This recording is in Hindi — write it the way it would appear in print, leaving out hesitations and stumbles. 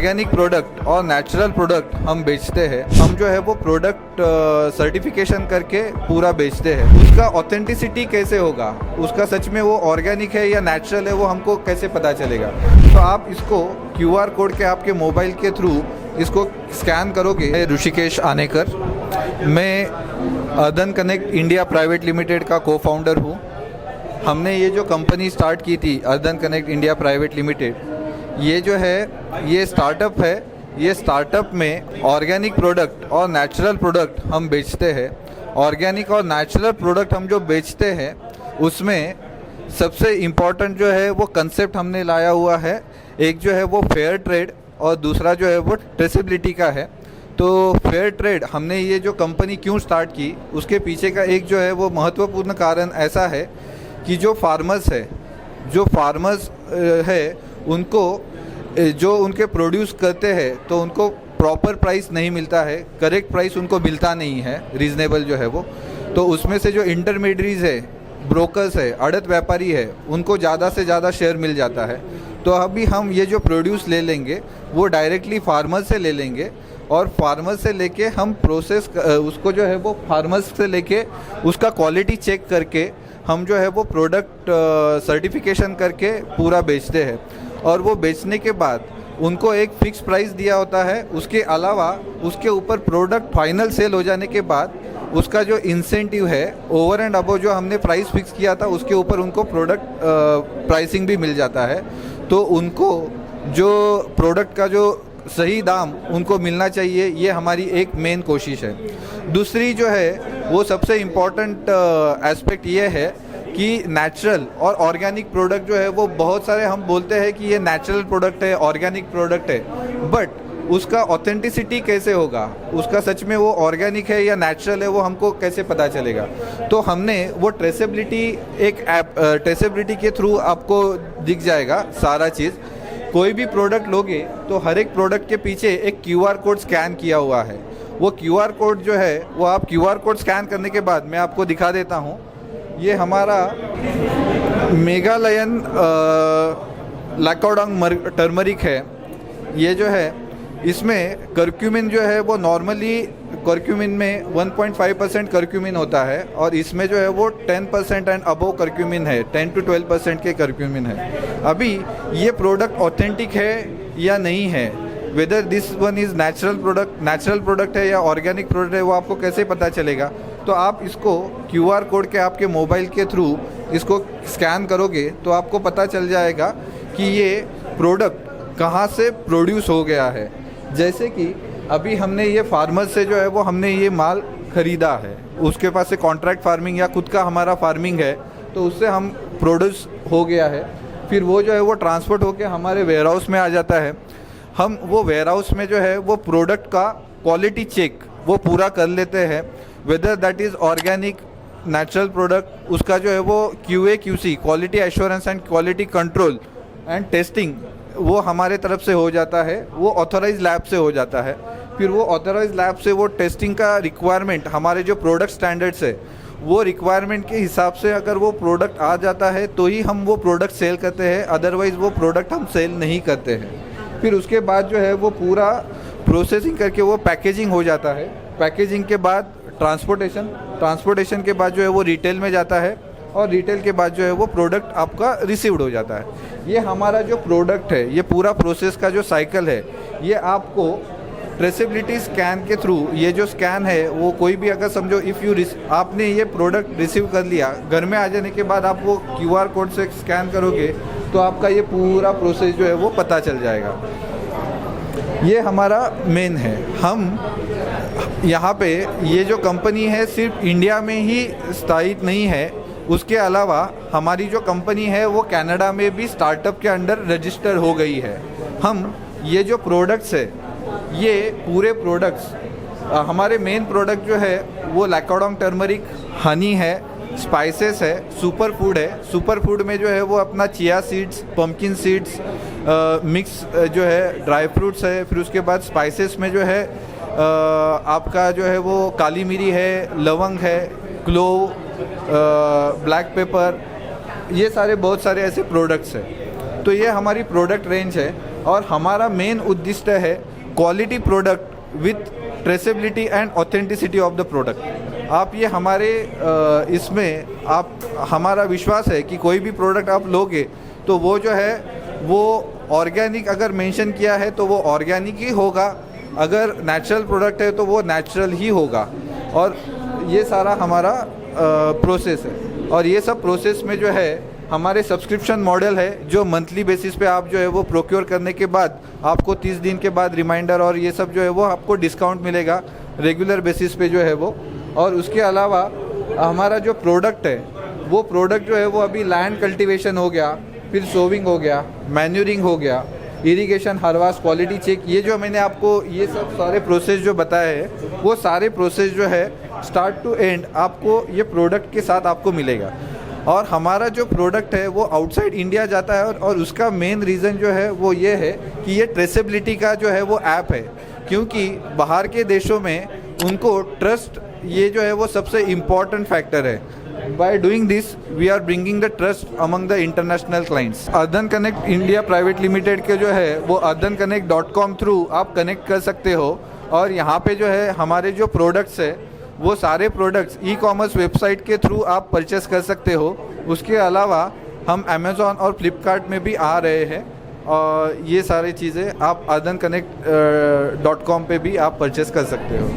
ऑर्गेनिक प्रोडक्ट और नेचुरल प्रोडक्ट हम बेचते हैं। हम जो है वो प्रोडक्ट सर्टिफिकेशन करके पूरा बेचते हैं। उसका ऑथेंटिसिटी कैसे होगा, उसका सच में वो ऑर्गेनिक है या नेचुरल है, वो हमको कैसे पता चलेगा। तो आप इसको QR कोड के आपके मोबाइल के थ्रू इसको स्कैन करोगे। ऋषिकेश आनेकर, मैं earthen connect India private limited का को-फाउंडर हूँ। हमने ये जो कंपनी स्टार्ट की थी earthen connect India private limited, ये जो है ये स्टार्टअप है। ये स्टार्टअप में ऑर्गेनिक प्रोडक्ट और नेचुरल प्रोडक्ट हम बेचते हैं। ऑर्गेनिक और नेचुरल प्रोडक्ट हम जो बेचते हैं उसमें सबसे इम्पॉर्टेंट जो है वो कंसेप्ट हमने लाया हुआ है। एक जो है वो फेयर ट्रेड और दूसरा जो है वो ट्रेसेबिलिटी का है। तो फेयर ट्रेड हमने ये जो कंपनी क्यों स्टार्ट की, उसके पीछे का एक जो है वो महत्वपूर्ण कारण ऐसा है कि जो फार्मर्स है उनको जो उनके प्रोड्यूस करते हैं तो उनको प्रॉपर प्राइस नहीं मिलता है, करेक्ट प्राइस उनको मिलता नहीं है, रीज़नेबल जो है वो। तो उसमें से जो इंटरमीडियरीज है, ब्रोकर्स है, आड़त व्यापारी है, उनको ज़्यादा से ज़्यादा शेयर मिल जाता है। तो अभी हम ये जो प्रोड्यूस ले लेंगे वो डायरेक्टली फार्मर से ले लेंगे और फार्मर से लेके हम प्रोसेस उसको जो है वो फार्मर्स से लेके उसका क्वालिटी चेक करके हम जो है वो प्रोडक्ट सर्टिफिकेशन करके पूरा बेचते हैं। और वो बेचने के बाद उनको एक फ़िक्स प्राइस दिया होता है। उसके अलावा उसके ऊपर प्रोडक्ट फाइनल सेल हो जाने के बाद उसका जो इंसेंटिव है ओवर एंड अबव जो हमने प्राइस फिक्स किया था उसके ऊपर उनको प्रोडक्ट प्राइसिंग भी मिल जाता है। तो उनको जो प्रोडक्ट का जो सही दाम उनको मिलना चाहिए, ये हमारी एक मेन कोशिश है। दूसरी जो है वो सबसे इम्पॉर्टेंट एस्पेक्ट ये है कि नेचुरल और ऑर्गेनिक प्रोडक्ट जो है वो बहुत सारे हम बोलते हैं कि ये नेचुरल प्रोडक्ट है, ऑर्गेनिक प्रोडक्ट है, बट उसका ऑथेंटिसिटी कैसे होगा, उसका सच में वो ऑर्गेनिक है या नेचुरल है, वो हमको कैसे पता चलेगा। तो हमने वो ट्रेसेबिलिटी, एक ऐप ट्रेसेबिलिटी के थ्रू आपको दिख जाएगा सारा चीज़। कोई भी प्रोडक्ट लोगे तो हर एक प्रोडक्ट के पीछे एक QR कोड स्कैन किया हुआ है। वो QR कोड जो है वो आप QR कोड स्कैन करने के बाद मैं आपको दिखा देता हूँ। ये हमारा मेघालयन लैकोडोंग टर्मरिक है। ये जो है इसमें कर्क्यूमिन जो है वो नॉर्मली कर्क्यूमिन में 1.5% कर्क्यूमिन होता है और इसमें जो है वो 10% एंड अबव कर्क्यूमिन है, 10 to 12% के कर्क्यूमिन है। अभी ये प्रोडक्ट ऑथेंटिक है या नहीं है, whether this one is natural product है या ऑर्गेनिक प्रोडक्ट है, वो आपको कैसे पता चलेगा। तो आप इसको QR कोड के आपके मोबाइल के थ्रू इसको स्कैन करोगे तो आपको पता चल जाएगा कि ये प्रोडक्ट कहाँ से प्रोड्यूस हो गया है। जैसे कि अभी हमने ये फार्मर से जो है वो हमने ये माल ख़रीदा है, उसके पास से कॉन्ट्रैक्ट फार्मिंग या खुद का हमारा फार्मिंग है, तो उससे हम प्रोड्यूस हो गया है। फिर वो जो है वो ट्रांसपोर्ट होकर हमारे वेयर हाउस में आ जाता है। हम वो वेयर हाउस में जो है वो प्रोडक्ट का क्वालिटी चेक वो पूरा कर लेते हैं, whether that is organic natural product. उसका जो है वो QA QC quality assurance and quality control and testing वो हमारे तरफ से हो जाता है, वो ऑथराइज लैब से हो जाता है। फिर वो ऑथराइज लैब से वो टेस्टिंग का रिक्वायरमेंट हमारे जो प्रोडक्ट स्टैंडर्ड्स है वो रिक्वायरमेंट के हिसाब से अगर वो प्रोडक्ट आ जाता है तो ही हम वो प्रोडक्ट सेल करते हैं, अदरवाइज़ वो प्रोडक्ट हम सेल नहीं करते हैं। फिर उसके बाद जो है वो पूरा प्रोसेसिंग करके वो पैकेजिंग हो जाता है। पैकेजिंग के बाद ट्रांसपोर्टेशन के बाद जो है वो रिटेल में जाता है और रिटेल के बाद जो है वो प्रोडक्ट आपका रिसीव्ड हो जाता है। ये हमारा जो प्रोडक्ट है, ये पूरा प्रोसेस का जो साइकिल है, ये आपको ट्रेसेबिलिटी स्कैन के थ्रू, ये जो स्कैन है वो कोई भी अगर समझो आपने ये प्रोडक्ट रिसीव कर लिया, घर में आ जाने के बाद आप वो QR कोड से स्कैन करोगे तो आपका ये पूरा प्रोसेस जो है वो पता चल जाएगा। ये हमारा मेन है। हम यहाँ पे ये जो कंपनी है सिर्फ इंडिया में ही स्थायित नहीं है, उसके अलावा हमारी जो कंपनी है वो कनाडा में भी स्टार्टअप के अंडर रजिस्टर हो गई है। हम ये जो प्रोडक्ट्स है, ये पूरे प्रोडक्ट्स हमारे मेन प्रोडक्ट जो है वो लैकोडोंग टर्मरिक हनी है, स्पाइसेस है, सुपर फूड है। सुपर फूड में जो है वो अपना chia seeds, pumpkin seeds mix जो है ड्राई फ्रूट्स है। फिर उसके बाद स्पाइसेस में जो है आपका जो है वो काली मिरी है, लवंग है, क्लोव, ब्लैक पेपर, ये सारे बहुत सारे ऐसे प्रोडक्ट्स हैं। तो ये हमारी प्रोडक्ट रेंज है। और हमारा मेन उद्देश्य है quality product with traceability and authenticity of the product. आप ये हमारे इसमें आप हमारा विश्वास है कि कोई भी प्रोडक्ट आप लोगे तो वो जो है वो ऑर्गेनिक अगर मेंशन किया है तो वो ऑर्गेनिक ही होगा, अगर नेचुरल प्रोडक्ट है तो वो नेचुरल ही होगा। और ये सारा हमारा प्रोसेस है। और ये सब प्रोसेस में जो है हमारे सब्सक्रिप्शन मॉडल है जो मंथली बेसिस पे आप जो है वो प्रोक्योर करने के बाद आपको 30 दिन के बाद रिमाइंडर और ये सब जो है वो आपको डिस्काउंट मिलेगा रेगुलर बेसिस पे जो है वो। और उसके अलावा हमारा जो प्रोडक्ट है वो प्रोडक्ट जो है वो अभी लैंड कल्टीवेशन हो गया, फिर सोविंग हो गया, मैन्यूरिंग हो गया, इरिगेशन, हार्वेस्ट, क्वालिटी चेक, ये जो मैंने आपको ये सब सारे प्रोसेस जो बताए हैं वो सारे प्रोसेस जो है स्टार्ट टू एंड आपको ये प्रोडक्ट के साथ आपको मिलेगा। और हमारा जो प्रोडक्ट है वो आउटसाइड इंडिया जाता है और उसका मेन रीज़न जो है वो ये है कि ये ट्रेसेबिलिटी का जो है वो ऐप है, क्योंकि बाहर के देशों में उनको ट्रस्ट ये जो है वो सबसे इम्पॉर्टेंट फैक्टर है। By doing this we are bringing the trust among the international clients. अर्धन कनेक्ट इंडिया प्राइवेट लिमिटेड के जो है वो ardhanconnect.com थ्रू आप कनेक्ट कर सकते हो। और यहाँ पे जो है हमारे जो प्रोडक्ट्स है वो सारे प्रोडक्ट्स ई कॉमर्स वेबसाइट के थ्रू आप परचेस कर सकते हो। उसके अलावा हम अमेज़ॉन और फ्लिपकार्ट में भी आ रहे हैं और ये सारी चीज़ें आप ardhanconnect.com पे भी आप परचेस कर सकते हो।